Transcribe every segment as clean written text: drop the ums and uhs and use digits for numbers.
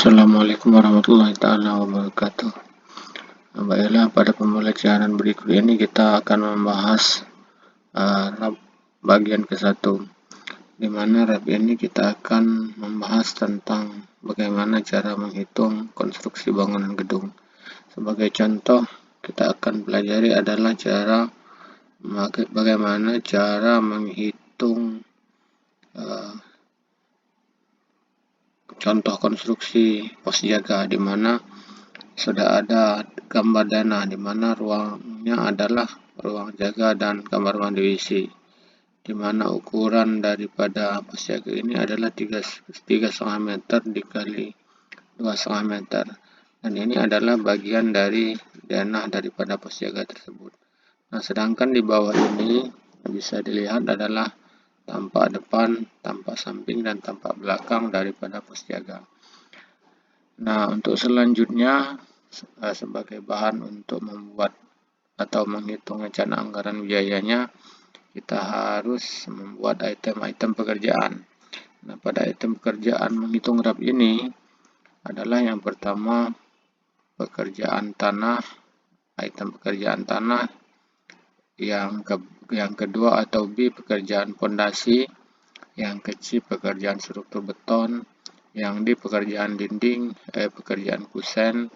Assalamualaikum warahmatullahi taala wabarakatuh. Baiklah, pada pembelajaran berikut ini kita akan membahas rab bagian ke-1, di mana rab ini kita akan membahas tentang bagaimana cara menghitung konstruksi bangunan gedung. Sebagai contoh, kita akan pelajari adalah bagaimana cara menghitung contoh konstruksi pos jaga, di mana sudah ada gambar dana, di mana ruangnya adalah ruang jaga dan kamar mandi WC, di mana ukuran daripada pos jaga ini adalah 3,5 meter dikali 2,5 meter, dan ini adalah bagian dari dana daripada pos jaga tersebut. Nah, sedangkan di bawah ini bisa dilihat adalah tampak depan, tampak samping, dan tampak belakang daripada pos jaga. Nah, untuk selanjutnya, sebagai bahan untuk membuat atau menghitung rencana anggaran biayanya, kita harus membuat item-item pekerjaan. Nah, pada item pekerjaan menghitung rab ini adalah yang pertama pekerjaan tanah, item pekerjaan tanah, yang kedua atau B pekerjaan pondasi, yang C pekerjaan struktur beton, yang D pekerjaan dinding, E pekerjaan kusen,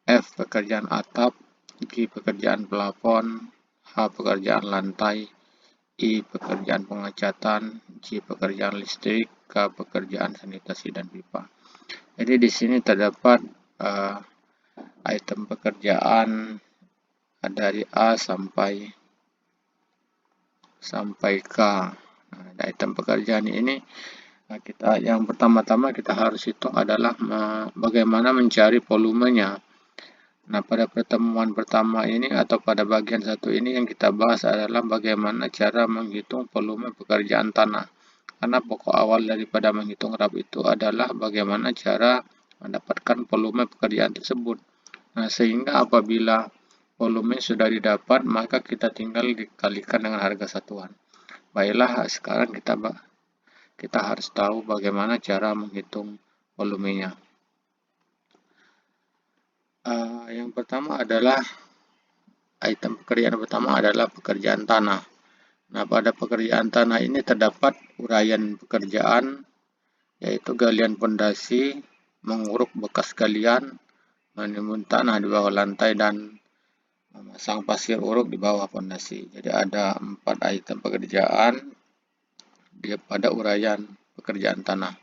F pekerjaan atap, G pekerjaan plafon, H pekerjaan lantai, I pekerjaan pengecatan, J pekerjaan listrik, K pekerjaan sanitasi dan pipa. Jadi di sini terdapat item pekerjaan dari A sampai K. Nah, item pekerjaan ini yang pertama-tama kita harus hitung adalah bagaimana mencari volumenya. Nah, pada pertemuan pertama ini atau pada bagian 1 ini yang kita bahas adalah bagaimana cara menghitung volume pekerjaan tanah. Karena pokok awal daripada menghitung rab itu adalah bagaimana cara mendapatkan volume pekerjaan tersebut. Nah, sehingga apabila volume sudah didapat, maka kita tinggal dikalikan dengan harga satuan. Baiklah, sekarang kita harus tahu bagaimana cara menghitung volumenya. Yang pertama adalah item pekerjaan pertama adalah pekerjaan tanah. Nah, pada pekerjaan tanah ini terdapat uraian pekerjaan, yaitu galian pondasi, menguruk bekas galian, menimbun tanah di bawah lantai, dan memasang pasir uruk di bawah pondasi. Jadi ada 4 item pekerjaan pada uraian pekerjaan tanah.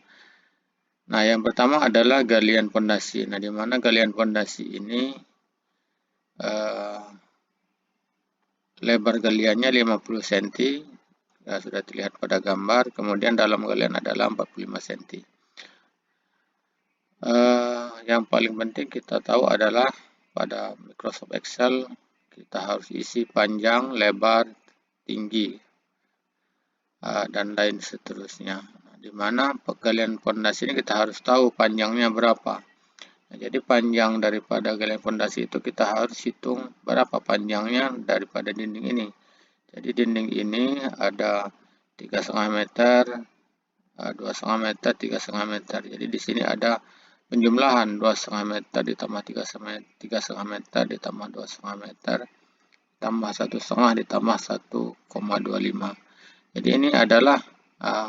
Nah, yang pertama adalah galian pondasi. Nah, di mana galian pondasi ini lebar galiannya 50 cm, ya, sudah terlihat pada gambar. Kemudian dalam galian adalah 45 cm. Yang paling penting kita tahu adalah pada Microsoft Excel kita harus isi panjang, lebar, tinggi, dan lain seterusnya. Nah, di mana galian pondasi ini kita harus tahu panjangnya berapa. Nah, jadi panjang daripada galian pondasi itu kita harus hitung berapa panjangnya daripada dinding ini. Jadi dinding ini ada 3,5 meter, 2,5 meter, 3,5 meter. Jadi di sini ada penjumlahan 2,5 meter ditambah 3,5 meter ditambah 2,5 meter tambah 1,5 ditambah 1,25. Jadi ini adalah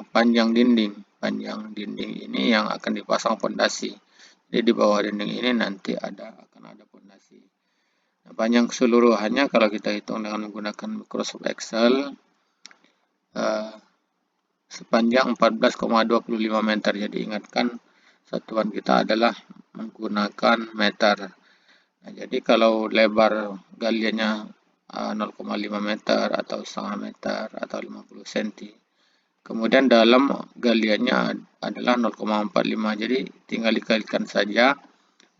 panjang dinding. Panjang dinding ini yang akan dipasang pondasi. Jadi di bawah dinding ini nanti akan ada pondasi. Nah, panjang keseluruhannya kalau kita hitung dengan menggunakan Microsoft Excel sepanjang 14,25 meter. Jadi ingatkan satuan kita adalah menggunakan meter. Nah, jadi kalau lebar galiannya 0,5 meter atau setengah meter atau 50 cm. Kemudian dalam galiannya adalah 0,45. Jadi tinggal dikalikan saja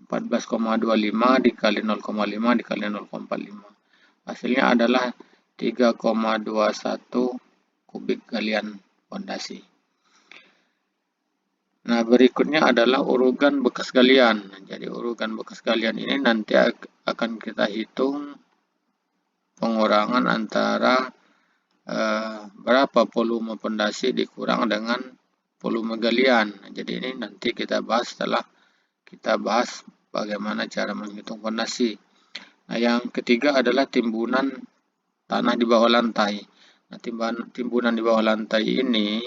14,25 dikali 0,5 dikali 0,45. Hasilnya adalah 3,21 kubik galian pondasi. Nah, berikutnya adalah urugan bekas galian. Jadi urugan bekas galian ini nanti akan kita hitung pengurangan antara berapa volume pondasi dikurang dengan volume galian. Jadi ini nanti kita bahas setelah kita bahas bagaimana cara menghitung pondasi. Nah, yang ketiga adalah timbunan tanah di bawah lantai. Nah, timbunan di bawah lantai ini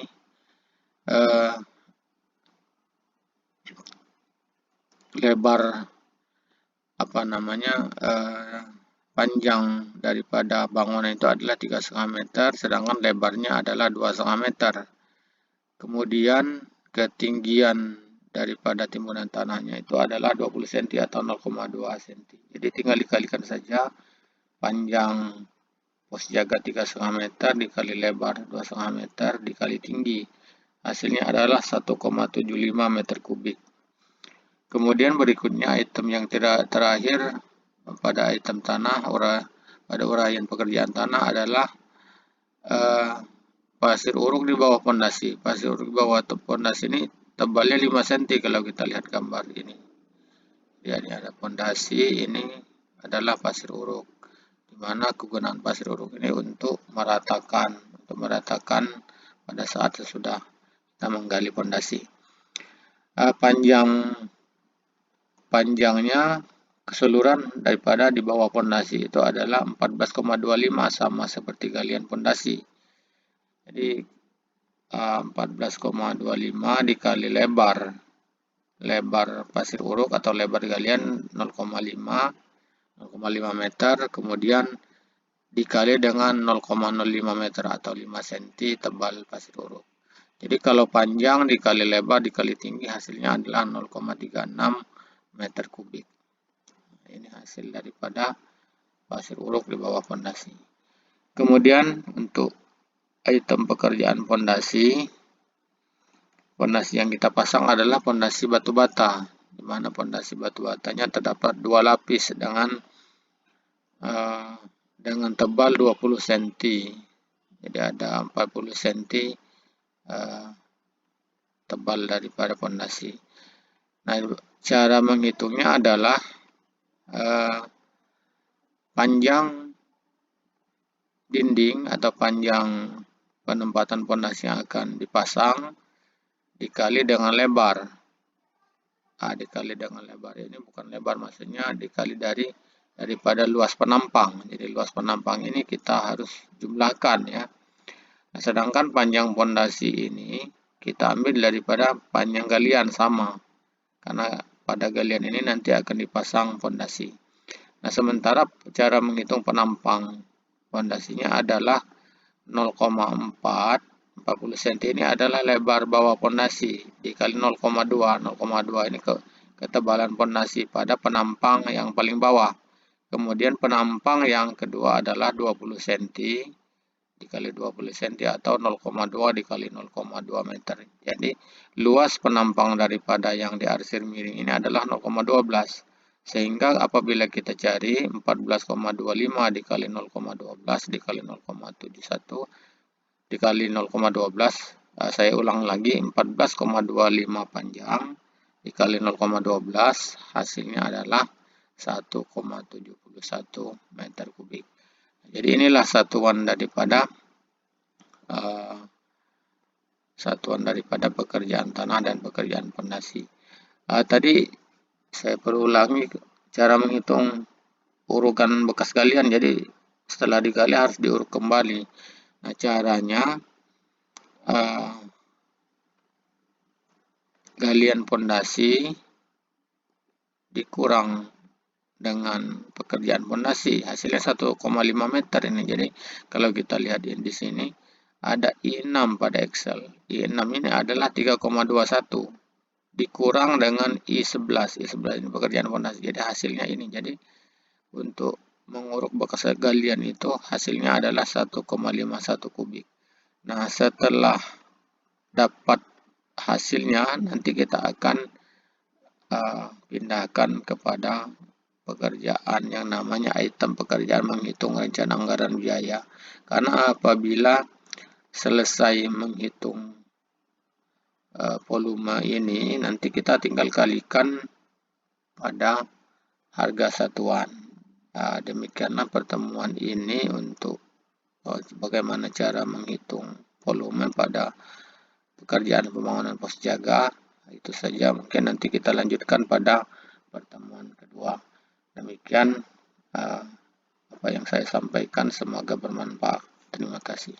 lebar panjang daripada bangunan itu adalah 3,5 meter, sedangkan lebarnya adalah 2,5 meter. Kemudian ketinggian daripada timbunan tanahnya itu adalah 20 cm atau 0,2 cm. Jadi tinggal dikalikan saja panjang pos jaga 3,5 meter dikali lebar 2,5 meter dikali tinggi. Hasilnya adalah 1,75 meter kubik. Kemudian berikutnya item yang terakhir pada item tanah, pada uraian pekerjaan tanah adalah pasir uruk di bawah pondasi. Pasir uruk di bawah pondasi ini tebalnya 5 cm kalau kita lihat gambar ini. Ya, ini ada pondasi, ini adalah pasir uruk. Di mana kegunaan pasir uruk ini untuk meratakan pada saat sesudah kita menggali pondasi. Panjangnya keseluruhan daripada di bawah pondasi itu adalah 14,25 sama seperti galian pondasi. Jadi 14,25 dikali lebar pasir uruk atau lebar galian 0,5 meter, kemudian dikali dengan 0,05 meter atau 5 cm tebal pasir uruk. Jadi kalau panjang dikali lebar dikali tinggi hasilnya adalah 0,36 meter kubik. Ini hasil daripada pasir uruk di bawah pondasi. Kemudian untuk item pekerjaan pondasi yang kita pasang adalah pondasi batu bata, di mana pondasi batu batanya terdapat 2 lapis dengan tebal 20 cm. Jadi ada 40 cm tebal daripada pondasi. Nah, cara menghitungnya adalah panjang dinding atau panjang penempatan pondasi yang akan dipasang dikali dengan lebar. Dikali dengan lebar ini bukan lebar, maksudnya dikali daripada luas penampang. Jadi luas penampang ini kita harus jumlahkan ya. Nah, sedangkan panjang pondasi ini kita ambil daripada panjang galian sama. Karena pada galian ini nanti akan dipasang pondasi. Nah, sementara cara menghitung penampang pondasinya adalah 0,40 cm ini adalah lebar bawah pondasi dikali 0,2 ini ketebalan pondasi pada penampang yang paling bawah. Kemudian penampang yang kedua adalah 20 cm dikali 20 cm atau 0,2 dikali 0,2 meter. Jadi luas penampang daripada yang diarsir miring ini adalah 0,12. Sehingga apabila kita cari 14,25 dikali 0,12 dikali 0,71 dikali 0,12, saya ulang lagi, 14,25 panjang dikali 0,12 hasilnya adalah 1,71 meter kubik. Jadi inilah satuan daripada pekerjaan tanah dan pekerjaan pondasi. Tadi saya perlu ulangi cara menghitung urukan bekas galian. Jadi setelah digali harus diuruk kembali. Nah, caranya galian pondasi dikurang dengan pekerjaan pondasi hasilnya 1,5 meter ini. Jadi kalau kita lihat di sini ada I6 pada Excel. I6 ini adalah 3,21 dikurang dengan I11. I11 ini pekerjaan pondasi. Jadi hasilnya ini. Jadi untuk menguruk bekas galian itu hasilnya adalah 1,51 kubik. Nah, setelah dapat hasilnya nanti kita akan pindahkan kepada pekerjaan yang namanya item pekerjaan menghitung rencana anggaran biaya. Karena apabila selesai menghitung volume ini, nanti kita tinggal kalikan pada harga satuan. Demikianlah pertemuan ini untuk bagaimana cara menghitung volume pada pekerjaan pembangunan pos jaga Itu saja, mungkin nanti kita lanjutkan pada pertemuan kedua. Demikian apa yang saya sampaikan, semoga bermanfaat. Terima kasih.